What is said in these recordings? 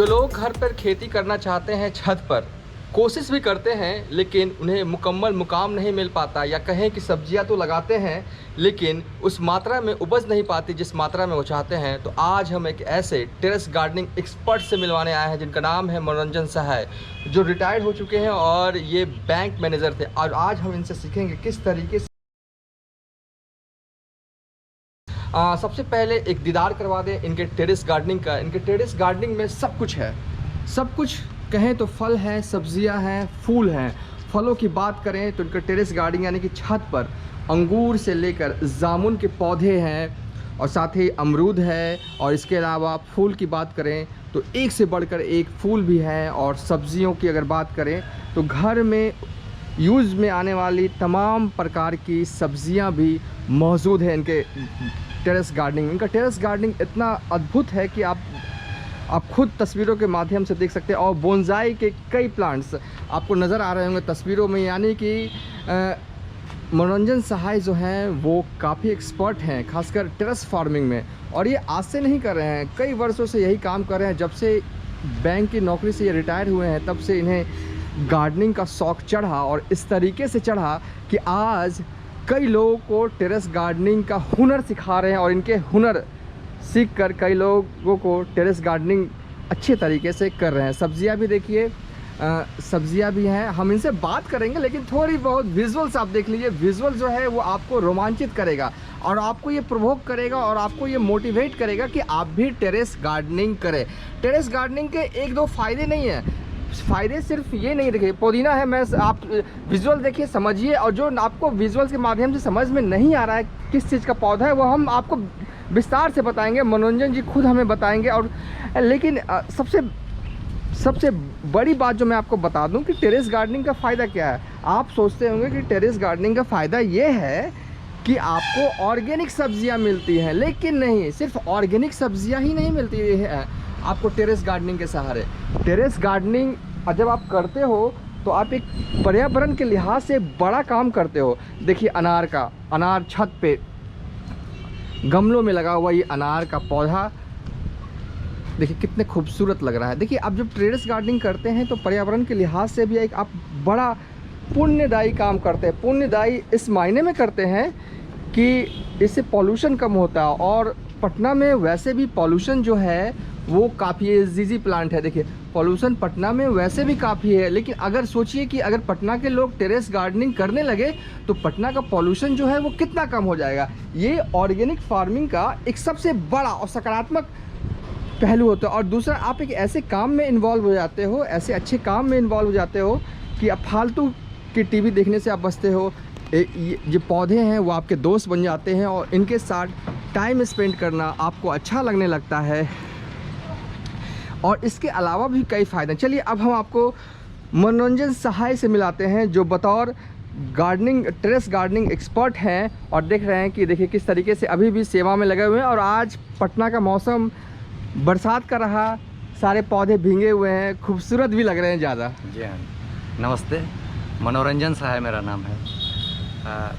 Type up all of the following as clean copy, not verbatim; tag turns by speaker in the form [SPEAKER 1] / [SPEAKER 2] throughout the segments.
[SPEAKER 1] जो लोग घर पर खेती करना चाहते हैं छत पर, कोशिश भी करते हैं लेकिन उन्हें मुकम्मल मुकाम नहीं मिल पाता, या कहें कि सब्जियां तो लगाते हैं लेकिन उस मात्रा में उपज नहीं पाती जिस मात्रा में वो चाहते हैं। तो आज हम एक ऐसे टेरेस गार्डनिंग एक्सपर्ट से मिलवाने आए हैं जिनका नाम है मनोरंजन सहाय, जो रिटायर्ड हो चुके हैं और ये बैंक मैनेजर थे। और आज हम इनसे सीखेंगे किस तरीके से। सबसे पहले एक दीदार करवा दें इनके टेरेस गार्डनिंग का। इनके टेरेस गार्डनिंग में सब कुछ है, सब कुछ कहें तो फल हैं, सब्जियां हैं, फूल हैं। फलों की बात करें तो इनका टेरेस गार्डनिंग यानी कि छत पर अंगूर से लेकर जामुन के पौधे हैं और साथ ही अमरूद है। और इसके अलावा फूल की बात करें तो एक से बढ़कर एक फूल भी हैं। और सब्जियों की अगर बात करें तो घर में यूज़ में आने वाली तमाम प्रकार की सब्जियां भी मौजूद हैं इनके टेरेस गार्डनिंग में। इनका टेरेस गार्डनिंग इतना अद्भुत है कि आप खुद तस्वीरों के माध्यम से देख सकते हैं। और बोनसाई के कई प्लांट्स आपको नज़र आ रहे होंगे तस्वीरों में, यानी कि मनोरंजन सहाय जो हैं वो काफ़ी एक्सपर्ट हैं खासकर टेरेस फार्मिंग में। और ये आज से नहीं कर रहे हैं, कई वर्षों से यही काम कर रहे हैं। जब से बैंक की नौकरी से ये रिटायर हुए हैं तब से इन्हें गार्डनिंग का शौक़ चढ़ा, और इस तरीके से चढ़ा कि आज कई लोगों को टेरेस गार्डनिंग का हुनर सिखा रहे हैं। और इनके हुनर सीख कर कई लोगों को टेरेस गार्डनिंग अच्छे तरीके से कर रहे हैं। सब्जियां भी देखिए, सब्जियां भी हैं। हम इनसे बात करेंगे लेकिन थोड़ी बहुत विजुअल्स आप देख लीजिए। विजुअल जो है वो आपको रोमांचित करेगा और आपको ये प्रोवोक करेगा और आपको ये मोटिवेट करेगा कि आप भी टेरेस गार्डनिंग करें। टेरेस गार्डनिंग के एक दो फ़ायदे नहीं हैं, फ़ायदे सिर्फ ये नहीं, देखिए पुदीना है, मैं आप विजुअल देखिए समझिए। और जो आपको विजुअल्स के माध्यम से समझ में नहीं आ रहा है किस चीज़ का पौधा है वो हम विस्तार से बताएंगे, मनोरंजन जी खुद हमें बताएंगे। और लेकिन सबसे बड़ी बात जो मैं आपको बता दूं कि टेरेस गार्डनिंग का फ़ायदा क्या है। आप सोचते होंगे कि टेरेस गार्डनिंग का फ़ायदा ये है कि आपको ऑर्गेनिक सब्जियां मिलती हैं, लेकिन नहीं, सिर्फ ऑर्गेनिक सब्जियां ही नहीं मिलती है आपको टेरेस गार्डनिंग के सहारे। टेरेस गार्डनिंग जब आप करते हो तो आप एक पर्यावरण के लिहाज से बड़ा काम करते हो। देखिए अनार छत पे गमलों में लगा हुआ ये अनार का पौधा देखिए कितने खूबसूरत लग रहा है। देखिए आप जब टेरेस गार्डनिंग करते हैं तो पर्यावरण के लिहाज से भी एक आप बड़ा पुण्यदायी काम करते हैं। पुण्यदायी इस मायने में करते हैं कि इससे पॉल्यूशन कम होता है। और पटना में वैसे भी पॉल्यूशन जो है वो काफ़ी इजी प्लांट है। देखिए पॉल्यूशन पटना में वैसे भी काफ़ी है, लेकिन अगर सोचिए कि अगर पटना के लोग टेरेस गार्डनिंग करने लगे तो पटना का पॉल्यूशन जो है वो कितना कम हो जाएगा। ये ऑर्गेनिक फार्मिंग का एक सबसे बड़ा और सकारात्मक पहलू होता है। और दूसरा, आप एक ऐसे काम में इन्वॉल्व हो जाते हो, ऐसे अच्छे काम में इन्वॉल्व हो जाते हो कि अब फालतू की टीवी देखने से आप बचते हो। ये पौधे हैं वो आपके दोस्त बन जाते हैं और इनके साथ टाइम स्पेंड करना आपको अच्छा लगने लगता है। और इसके अलावा भी कई फ़ायदे। चलिए अब हम आपको मनोरंजन सहाय से मिलाते हैं जो बतौर टेरेस गार्डनिंग एक्सपर्ट हैं और देख रहे हैं कि देखिए किस तरीके से अभी भी सेवा में लगे हुए हैं। और आज पटना का मौसम बरसात का रहा, सारे पौधे भीगे हुए हैं, खूबसूरत भी लग रहे हैं ज़्यादा।
[SPEAKER 2] जी हाँ, नमस्ते। मनोरंजन सहाय मेरा नाम है।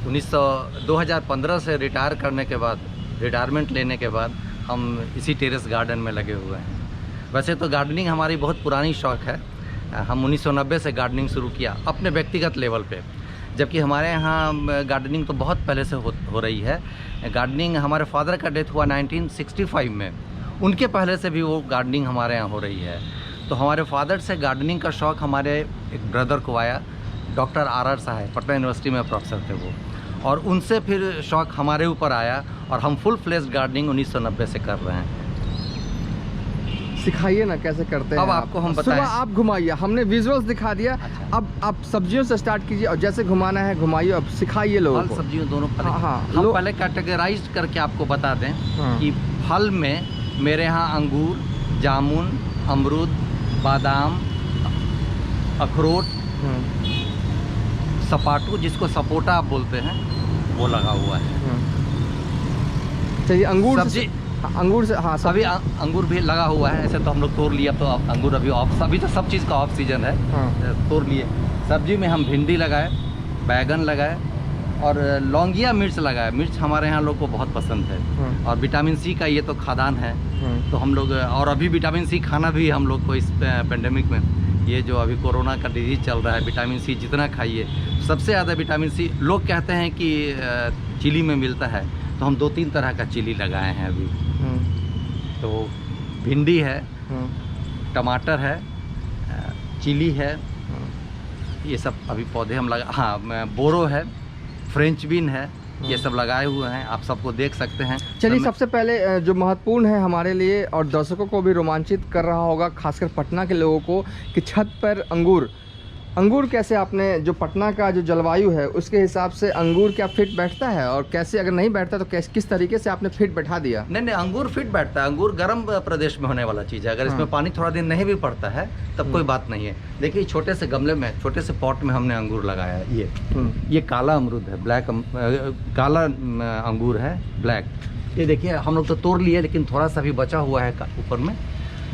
[SPEAKER 2] 2015 से रिटायर करने के बाद, रिटायरमेंट लेने के बाद हम इसी टेरेस गार्डन में लगे हुए हैं। वैसे तो गार्डनिंग हमारी बहुत पुरानी शौक़ है। हम 1990 से गार्डनिंग शुरू किया अपने व्यक्तिगत लेवल पे, जबकि हमारे यहाँ गार्डनिंग तो बहुत पहले से हो रही है। गार्डनिंग हमारे फादर का डेथ हुआ 1965 में, उनके पहले से भी वो गार्डनिंग हमारे यहाँ हो रही है। तो हमारे फादर से गार्डनिंग का शौक़ हमारे एक ब्रदर को आया, डॉक्टर आर सहाय, पटना यूनिवर्सिटी में प्रोफेसर थे वो, और उनसे फिर शौक़ हमारे ऊपर आया और हम फुल फ्लेज्ड गार्डनिंग 1990 से कर रहे हैं।
[SPEAKER 1] सिखाइए ना कैसे करते हैं।
[SPEAKER 2] अब आपको हम बताएं।
[SPEAKER 1] सुबह आप घुमाइए, हमने विजुअल्स दिखा दिया। अच्छा। अब आप सब्जियों से स्टार्ट कीजिए और जैसे घुमाना है घुमाइए, अब सिखाइए लोगों को।
[SPEAKER 2] फल सब्जियों दोनों पहले,
[SPEAKER 1] हाँ,
[SPEAKER 2] हम पहले कैटेगराइज करके आपको बता दें कि फल में मेरे यहाँ अंगूर, जामुन, अमरूद, बादाम, अखरोट, सपाटू जिसको सपोटा आप बोलते हैं वो लगा हुआ है।
[SPEAKER 1] चलिए अंगूर
[SPEAKER 2] सब्जी,
[SPEAKER 1] अंगूर से, हाँ
[SPEAKER 2] अभी अंगूर भी लगा हुआ है। ऐसे तो हम लोग तोड़ लिया, तो अब अंगूर अभी तो सब चीज़ का ऑफ सीजन है। तोड़ लिए। सब्जी में हम भिंडी लगाए, बैगन लगाए, और लौंगिया मिर्च लगाया। मिर्च हमारे यहाँ लोग को बहुत पसंद है। और विटामिन सी का ये तो खादान है, तो हम लोग, और अभी विटामिन सी खाना भी हम लोग को इस पेंडेमिक में, ये जो अभी कोरोना का डिजीज चल रहा है, विटामिन सी जितना खाइए। सबसे ज़्यादा विटामिन सी लोग कहते हैं कि चिली में मिलता है, तो हम 2-3 तरह का चिली लगाए हैं अभी। तो भिंडी है, टमाटर है, चिली है, ये सब अभी पौधे हम लगा, हाँ बोरो है, फ्रेंच बीन है, ये सब लगाए हुए हैं, आप सबको देख सकते हैं।
[SPEAKER 1] चलिए, सबसे पहले जो महत्वपूर्ण है हमारे लिए और दर्शकों को भी रोमांचित कर रहा होगा, खासकर पटना के लोगों को, कि छत पर अंगूर कैसे आपने, जो पटना का जो जलवायु है उसके हिसाब से अंगूर क्या फिट बैठता है, और कैसे अगर नहीं बैठता तो किस तरीके से आपने फिट बैठा दिया?
[SPEAKER 2] नहीं, अंगूर फिट बैठता है। अंगूर गर्म प्रदेश में होने वाला चीज़ है, अगर इसमें पानी थोड़ा दिन नहीं भी पड़ता है तब कोई बात नहीं है। देखिए, छोटे से गमले में, छोटे से पॉट में हमने अंगूर लगाया है। ये काला अमरूद है, काला अंगूर है, ब्लैक। ये देखिए, हम लोग तो तोड़ लिए, लेकिन थोड़ा सा भी बचा हुआ है ऊपर में,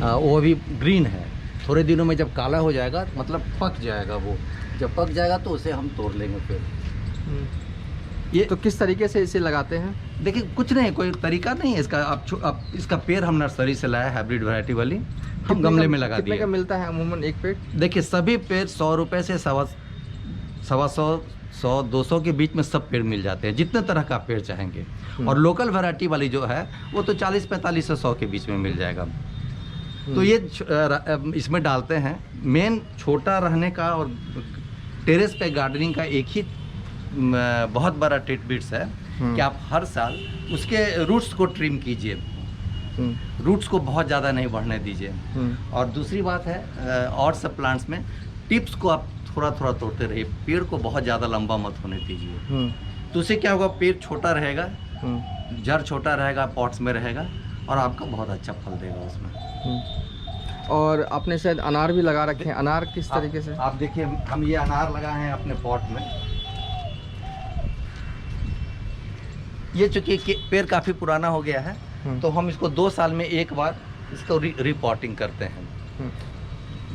[SPEAKER 2] वो अभी ग्रीन है। थोड़े दिनों में जब काला हो जाएगा, मतलब पक जाएगा, वो जब पक जाएगा तो उसे हम तोड़ लेंगे फिर।
[SPEAKER 1] ये तो किस तरीके से इसे लगाते हैं?
[SPEAKER 2] देखिए, कुछ नहीं, कोई तरीका नहीं है इसका। अब इसका पेड़ हम नर्सरी से लाया, हाइब्रिड वैरायटी वाली, हम गमले में लगा दिए।
[SPEAKER 1] कितने का मिलता है अमूमन एक पेड़?
[SPEAKER 2] देखिए, सभी पेड़ 100 रुपये से 100-200 के बीच में सब पेड़ मिल जाते हैं, जितने तरह का पेड़ चाहेंगे। और लोकल वैरायटी वाली जो है वो तो 40-45 से 100 के बीच में मिल जाएगा। तो ये इसमें डालते हैं। मेन छोटा रहने का और टेरेस पे गार्डनिंग का एक ही बहुत बड़ा टिटबिट्स है कि आप हर साल उसके रूट्स को ट्रिम कीजिए, रूट्स को बहुत ज़्यादा नहीं बढ़ने दीजिए। और दूसरी बात है, और सब प्लांट्स में टिप्स को आप थोड़ा थोड़ा तोड़ते रहिए, पेड़ को बहुत ज़्यादा लंबा मत होने दीजिए। तो उससे क्या होगा, पेड़ छोटा रहेगा, जड़ छोटा रहेगा, पॉट्स में रहेगा, और आपका बहुत अच्छा फल देगा उसमें।
[SPEAKER 1] और आपने शायद अनार भी लगा रखे हैं, अनार किस तरीके से?
[SPEAKER 2] आप देखिए, हम ये अनार लगाए हैं अपने पॉट में। ये चूंकि पेड़ काफ़ी पुराना हो गया है, तो हम इसको 2 साल में एक बार इसको रिपॉटिंग करते हैं।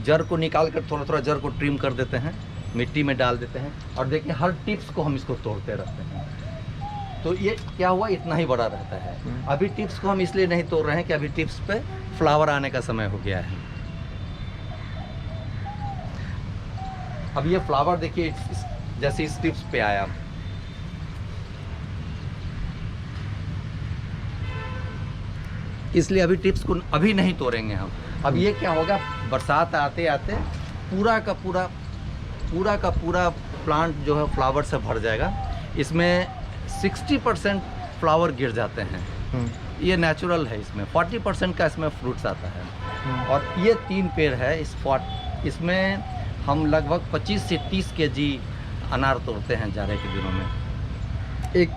[SPEAKER 2] जड़ को निकाल कर थोड़ा थोड़ा जड़ को ट्रिम कर देते हैं, मिट्टी में डाल देते हैं, और देखिए हर टिप्स को हम इसको तोड़ते रहते हैं। तो ये क्या हुआ, इतना ही बड़ा रहता है। अभी टिप्स को हम इसलिए नहीं तोड़ रहे हैं कि अभी टिप्स पे फ्लावर आने का समय हो गया है। अब ये फ्लावर देखिए, जैसे इस टिप्स पे आया, इसलिए अभी टिप्स को अभी नहीं तोड़ेंगे हम। अब ये क्या होगा, बरसात आते आते पूरा का पूरा प्लांट जो है फ्लावर से भर जाएगा। इसमें 60% फ्लावर गिर जाते हैं, ये नेचुरल है। इसमें 40% का इसमें फ्रूट्स आता है। और ये 3 पेड़ है इसमें हम लगभग 25 से 30 केजी अनार तोड़ते हैं जाड़े के दिनों में।
[SPEAKER 1] एक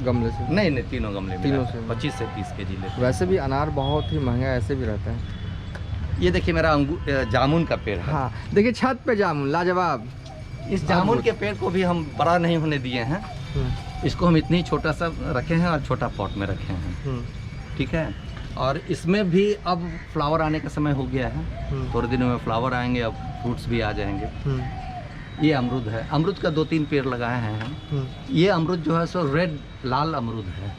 [SPEAKER 1] गमले से? नहीं,
[SPEAKER 2] तीनों गमले में 25 से 30 केजी लेते हैं।
[SPEAKER 1] वैसे भी अनार बहुत ही महंगा ऐसे भी रहता है।
[SPEAKER 2] ये देखिए, मेरा जामुन का पेड़ है।
[SPEAKER 1] हाँ, देखिए छत पे जामुन, लाजवाब।
[SPEAKER 2] इस जामुन के पेड़ को भी हम बड़ा नहीं होने दिए हैं, इसको हम इतनी छोटा सा रखे हैं और छोटा पॉट में रखे हैं। ठीक है, और इसमें भी अब फ्लावर आने का समय हो गया है, थोड़े दिनों में फ्लावर आएंगे, अब फ्रूट्स भी आ जाएंगे। ये अमरूद है, अमरूद का 2-3 पेड़ लगाए हैं हम। ये अमरूद जो है सो रेड लाल अमरूद है।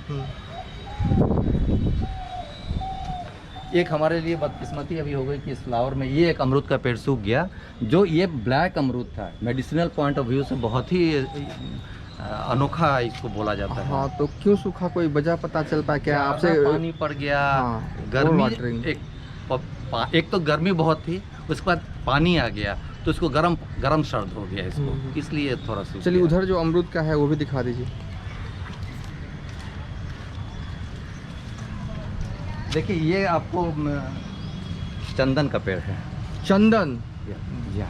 [SPEAKER 2] एक हमारे लिए बदकिस्मती अभी हो गई कि इस फ्लावर में ये एक अमरूद का पेड़ सूख गया, जो ये ब्लैक अमरूद था। मेडिसिनल पॉइंट ऑफ व्यू से बहुत ही अनोखा इसको बोला जाता है।
[SPEAKER 1] हाँ, तो क्यों सूखा, कोई वजह पता चल पाया क्या आपसे?
[SPEAKER 2] पानी पड़ गया, गर्मी, एक तो गर्मी बहुत थी, उसके बाद पानी आ गया, तो इसको गरम सर्द हो गया इसको, इसलिए थोड़ा सा।
[SPEAKER 1] चलिए, उधर जो अमरूद का है वो भी दिखा दीजिए।
[SPEAKER 2] देखिए, ये आपको चंदन का पेड़ है।
[SPEAKER 1] चंदन?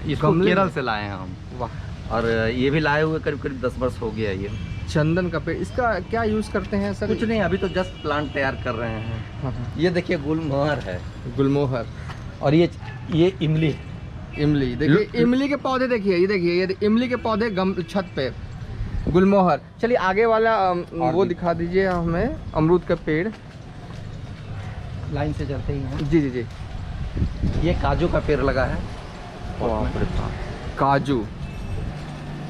[SPEAKER 2] इसको केरल से लाए हैं हम।
[SPEAKER 1] वाह।
[SPEAKER 2] और ये भी लाए हुए करीब 10 वर्ष हो गया। ये
[SPEAKER 1] चंदन का पेड़, इसका क्या यूज़ करते हैं सर?
[SPEAKER 2] कुछ नहीं, अभी तो जस्ट प्लांट तैयार कर रहे हैं। ये देखिए, गुलमोहर है।
[SPEAKER 1] गुलमोहर।
[SPEAKER 2] और ये इमली
[SPEAKER 1] देखिए, इमली के पौधे देखिए, ये इमली के पौधे छत पे, गुलमोहर। चलिए, आगे वाला वो दिखा दीजिए हमें, अमरूद का पेड़।
[SPEAKER 2] लाइन से चलते ही हैं।
[SPEAKER 1] जी।
[SPEAKER 2] ये काजू का पेड़ लगा है।
[SPEAKER 1] काजू।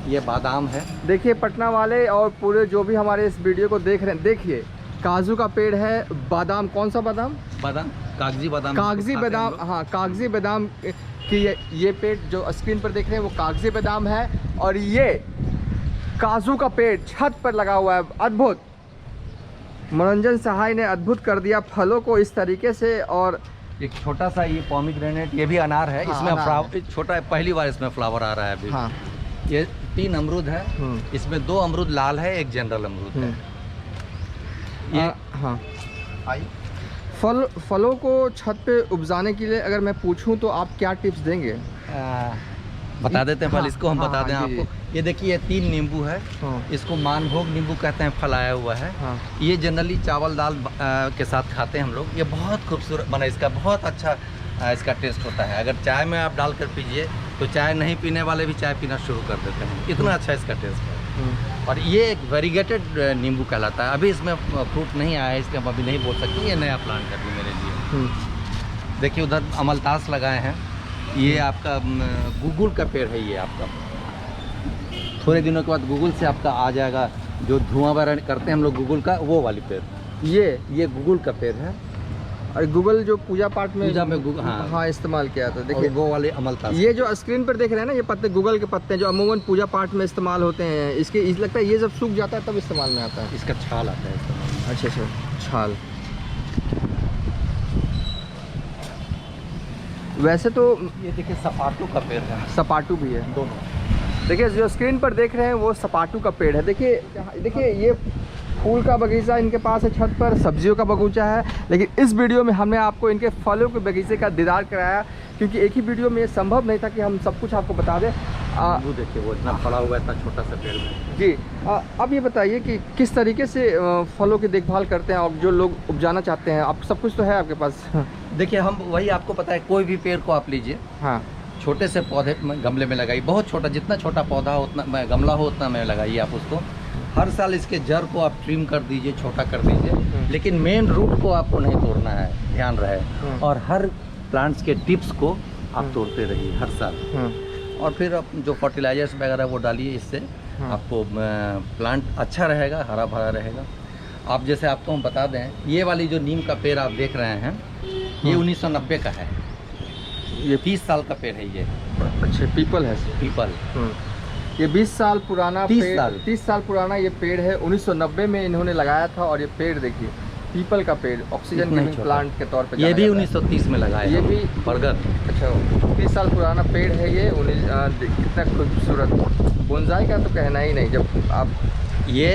[SPEAKER 2] ये बादाम है।
[SPEAKER 1] देखिए पटना वाले और पूरे जो भी हमारे इस वीडियो को देख रहे हैं, देखिए काजू का पेड़ है, बादाम, कौन सा बादाम?
[SPEAKER 2] बादाम, कागजी बादाम।
[SPEAKER 1] कागजी बादाम, हाँ कागजी बादाम की ये पेड़ जो स्क्रीन पर देख रहे हैं वो कागजी बादाम है। और ये काजू का पेड़ छत पर लगा हुआ है। अद्भुत, मनोरंजन सहाय ने अद्भुत कर दिया फलों को इस तरीके से। और
[SPEAKER 2] एक छोटा सा ये पोमीग्रेनेट, ये भी अनार है।
[SPEAKER 1] हाँ,
[SPEAKER 2] इसमें
[SPEAKER 1] अनार
[SPEAKER 2] छोटा है, पहली बार इसमें फ्लावर आ रहा है अभी।
[SPEAKER 1] हाँ,
[SPEAKER 2] ये 3 अमरूद है। इसमें 2 अमरूद लाल है, एक जनरल अमरूद है। ये
[SPEAKER 1] हाँ, फलों को छत पे उपजाने के लिए अगर मैं पूछूं तो आप क्या टिप्स देंगे?
[SPEAKER 2] बता देते हैं पहले,
[SPEAKER 1] हाँ,
[SPEAKER 2] इसको हम बता दें
[SPEAKER 1] जी,
[SPEAKER 2] आपको। ये देखिए, ये 3 नींबू है। इसको मानभोग नींबू कहते हैं, फलाया हुआ है। ये जनरली चावल दाल के साथ खाते हैं हम लोग। ये बहुत खूबसूरत बना, इसका बहुत अच्छा इसका टेस्ट होता है। अगर चाय में आप डालकर पीजिए तो चाय नहीं पीने वाले भी चाय पीना शुरू कर देते हैं, इतना अच्छा इसका टेस्ट है। और ये एक वेरीगेटेड नींबू कहलाता है। अभी इसमें फ्रूट नहीं आया है, इसलिए हम अभी नहीं बोल सकते। ये नया प्लांट है मेरे लिए। देखिए उधर अमलतास लगाए हैं। ये आपका गूगल का पेड़ है। ये आपका थोड़े दिनों के बाद गूगल से आपका आ जाएगा, जो धुआं वगैरह करते हैं हम लोग गूगल का, वो वाली पेड़। ये गूगल का पेड़ है।
[SPEAKER 1] और गूगल जो पूजा पाठ में
[SPEAKER 2] हाँ
[SPEAKER 1] इस्तेमाल किया था। देखिए
[SPEAKER 2] वो वाले अमलतास,
[SPEAKER 1] ये जो स्क्रीन पर देख रहे हैं ना, ये पत्ते गूगल के पत्ते जो अमूमन पूजा पाठ में इस्तेमाल होते हैं। इसके लगता है ये जब सूख जाता है तब इस्तेमाल में आता है।
[SPEAKER 2] इसका छाल आता है इस्तेमाल।
[SPEAKER 1] अच्छा, छाल। वैसे तो
[SPEAKER 2] ये देखिए सपाटू का पेड़ है।
[SPEAKER 1] सपाटू भी है
[SPEAKER 2] दोनों।
[SPEAKER 1] देखिए जो स्क्रीन पर देख रहे हैं वो सपाटू का पेड़ है। देखिए ये फूल का बगीचा इनके पास है, छत पर सब्जियों का बगीचा है। लेकिन इस वीडियो में हमने आपको इनके फलों के बगीचे का दीदार कराया, क्योंकि एक ही वीडियो में ये संभव नहीं था कि हम सब कुछ आपको बता दें।
[SPEAKER 2] वो देखिए वो इतना फड़ा हुआ है, इतना छोटा सा पेड़ में।
[SPEAKER 1] जी, अब ये बताइए कि किस तरीके से फलों की देखभाल करते हैं और जो लोग उपजाना चाहते हैं। आप सब कुछ तो है आपके पास।
[SPEAKER 2] देखिए हम वही आपको पता है, कोई भी पेड़ को आप लीजिए,
[SPEAKER 1] हाँ,
[SPEAKER 2] छोटे से पौधे में गमले में लगाइए। बहुत छोटा, जितना छोटा पौधा हो उतना गमला हो उतना में लगाइए आप उसको। हर साल इसके जड़ को आप ट्रिम कर दीजिए, छोटा कर दीजिए, लेकिन मेन रूट को आपको नहीं तोड़ना है, ध्यान रहे। और हर प्लांट्स के टिप्स को आप तोड़ते रहिए हर साल। और फिर आप जो फर्टिलाइजर्स वगैरह वो डालिए, इससे आपको प्लांट अच्छा रहेगा, हरा भरा रहेगा। आप जैसे आपको हम बता दें, ये वाली जो नीम का पेड़ आप देख रहे हैं, ये 1990 का है। ये 30 साल का पेड़ है ये।
[SPEAKER 1] अच्छा, पीपल है।
[SPEAKER 2] पीपल
[SPEAKER 1] ये 20 साल पुराना
[SPEAKER 2] 30
[SPEAKER 1] साल पुराना ये पेड़ है। 1990 में इन्होंने लगाया था। और ये पेड़ देखिए, पीपल का पेड़, ऑक्सीजन गिविंग प्लांट के तौर पे
[SPEAKER 2] ये भी 1930 में लगाया।
[SPEAKER 1] ये भी
[SPEAKER 2] बरगद।
[SPEAKER 1] अच्छा, 30 साल पुराना पेड़ है ये। कितना खूबसूरत, बोनसाई का तो कहना ही नहीं। जब आप
[SPEAKER 2] ये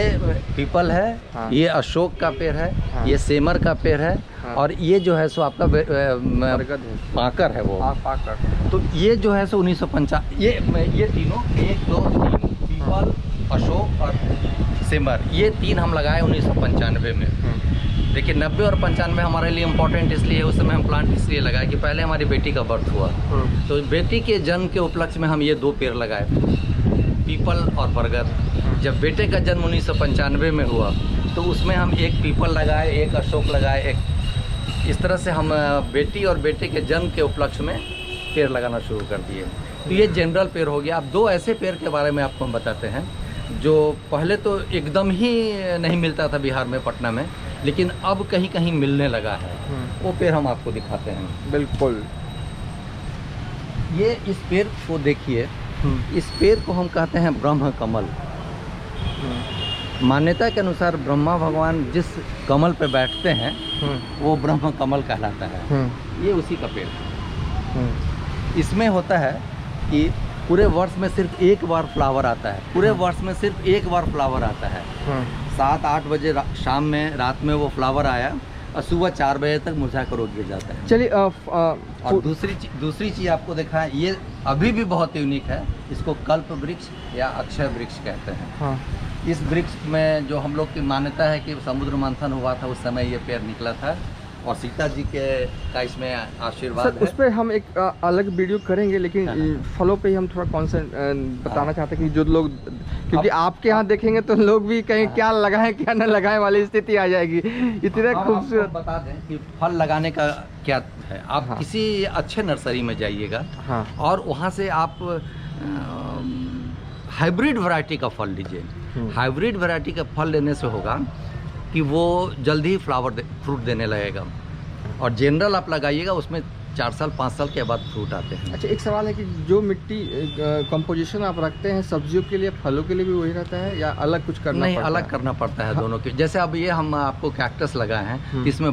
[SPEAKER 2] पीपल है,
[SPEAKER 1] हाँ,
[SPEAKER 2] ये अशोक का पेड़ है,
[SPEAKER 1] हाँ,
[SPEAKER 2] ये सेमर का पेड़ है,
[SPEAKER 1] हाँ,
[SPEAKER 2] और ये जो है सो आपका
[SPEAKER 1] बरगद है,
[SPEAKER 2] पाकर है वो।
[SPEAKER 1] पाकर।
[SPEAKER 2] तो ये जो है सो 1955, ये तीनों 1 2 3 पीपल, अशोक और सेमर, ये 3 हम लगाए 1995 में। देखिए 90 और 95 हमारे लिए इम्पोर्टेंट इसलिए, उस समय हम प्लांट इसलिए लगाए कि पहले हमारी बेटी का बर्थ हुआ। तो बेटी के जन्म के उपलक्ष्य में हम ये 2 पेड़ लगाए, पीपल और बरगद। जब बेटे का जन्म 1995 में हुआ तो उसमें हम 1 पीपल लगाए, 1 अशोक लगाए, 1 इस तरह से हम बेटी और बेटे के जन्म के उपलक्ष्य में पेड़ लगाना शुरू कर दिए। तो ये जनरल पेड़ हो गया। अब 2 ऐसे पेड़ के बारे में आपको हम बताते हैं जो पहले तो एकदम ही नहीं मिलता था बिहार में, पटना में, लेकिन अब कहीं कहीं मिलने लगा है। वो पेड़ हम आपको दिखाते हैं।
[SPEAKER 1] बिल्कुल।
[SPEAKER 2] ये इस पेड़ को देखिए, इस पेड़ को हम कहते हैं ब्रह्म कमल। मान्यता के अनुसार ब्रह्मा भगवान जिस कमल पे बैठते हैं वो ब्रह्म कमल कहलाता है। ये उसी का पेड़ है। इसमें होता है कि पूरे वर्ष में सिर्फ 1 बार फ्लावर आता है। पूरे वर्ष में सिर्फ 1 बार फ्लावर आता है। 7-8 बजे शाम में, रात में वो फ्लावर आया और सुबह 4 बजे तक मुरझा कर रोक दिया जाता है।
[SPEAKER 1] चलिए,
[SPEAKER 2] और दूसरी चीज़ आपको देखा है, ये अभी भी बहुत यूनिक है। इसको कल्प वृक्ष या अक्षय वृक्ष कहते हैं।
[SPEAKER 1] हाँ।
[SPEAKER 2] इस वृक्ष में जो हम लोग की मान्यता है कि समुद्र मंथन हुआ था, उस समय ये पेड़ निकला था और सीता जी के का इसमें आशीर्वाद है।
[SPEAKER 1] उस पर हम एक अलग वीडियो करेंगे, लेकिन फलों पे ही हम थोड़ा कॉन्सेंट बताना चाहते हैं कि जो लोग, क्योंकि आपके यहाँ देखेंगे तो लोग भी कहीं क्या लगाएं क्या न लगाएं वाली स्थिति आ जाएगी। इतने खूबसूरत।
[SPEAKER 2] बता दें कि फल लगाने का क्या है। आप किसी अच्छे नर्सरी में जाइएगा और वहाँ से आप हाइब्रिड वैरायटी का फल लीजिए। हाइब्रिड वैरायटी का फल लेने से होगा कि वो जल्दी ही फ्रूट देने लगेगा, और जनरल आप लगाइएगा उसमें 4 साल 5 साल के बाद फ्रूट आते हैं।
[SPEAKER 1] अच्छा, एक सवाल है कि जो मिट्टी कंपोजिशन आप रखते हैं सब्जियों के लिए, फलों के लिए भी वही रहता है या अलग कुछ करना
[SPEAKER 2] नहीं,
[SPEAKER 1] पड़ता
[SPEAKER 2] अलग
[SPEAKER 1] है?
[SPEAKER 2] करना पड़ता है दोनों के। जैसे अब ये हम आपको कैक्टस लगाए हैं, इसमें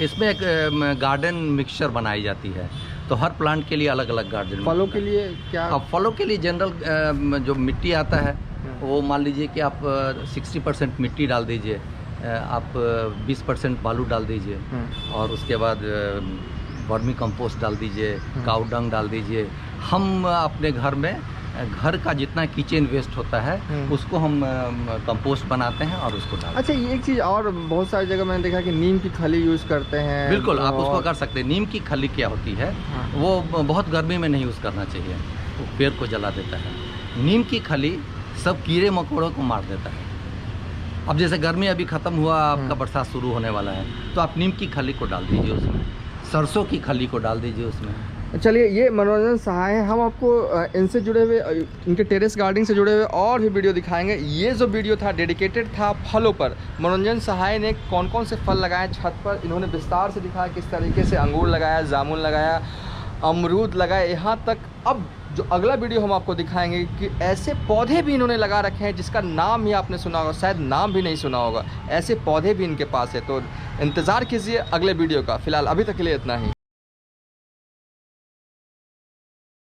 [SPEAKER 2] इसमें एक गार्डन मिक्सचर बनाई जाती है, तो हर प्लांट के लिए अलग अलग गार्डन।
[SPEAKER 1] फलों के लिए क्या?
[SPEAKER 2] अब फलों के लिए जनरल जो मिट्टी आता है वो मान लीजिए कि आप 60% मिट्टी डाल दीजिए, आप 20% बालू डाल दीजिए, और उसके बाद वर्मी कंपोस्ट डाल दीजिए, काऊ डंग डाल दीजिए। हम अपने घर में घर का जितना किचन वेस्ट होता है उसको हम कंपोस्ट बनाते हैं और उसको डालते हैं।
[SPEAKER 1] अच्छा, ये एक चीज़ और, बहुत सारी जगह मैंने देखा कि नीम की खली यूज़ करते हैं।
[SPEAKER 2] बिल्कुल, आप उसको कर सकते हैं। नीम की खली क्या होती है, वो बहुत गर्मी में नहीं यूज़ करना चाहिए, वो पेड़ को जला देता है। नीम की खली सब कीड़े मकोड़ों को मार देता है। अब जैसे गर्मी अभी ख़त्म हुआ, आपका बरसात शुरू होने वाला है, तो आप नीम की खली को डाल दीजिए उसमें, सरसों की खली को डाल दीजिए उसमें।
[SPEAKER 1] चलिए, ये मनोरंजन सहाय हैं। हम आपको इनसे जुड़े हुए, इनके टेरेस गार्डनिंग से जुड़े हुए और भी वीडियो दिखाएंगे। ये जो वीडियो था डेडिकेटेड था फलों पर। मनोरंजन सहाय ने कौन कौन से फल लगाए छत पर, इन्होंने विस्तार से दिखाया किस तरीके से अंगूर लगाया, जामुन लगाया, अमरूद लगाए, यहाँ तक। अब जो अगला वीडियो हम आपको दिखाएंगे कि ऐसे पौधे भी इन्होंने लगा रखे हैं जिसका नाम ही आपने सुना होगा, शायद नाम भी नहीं सुना होगा। ऐसे पौधे भी इनके पास है, तो इंतज़ार कीजिए अगले वीडियो का। फिलहाल अभी तक के लिए इतना ही।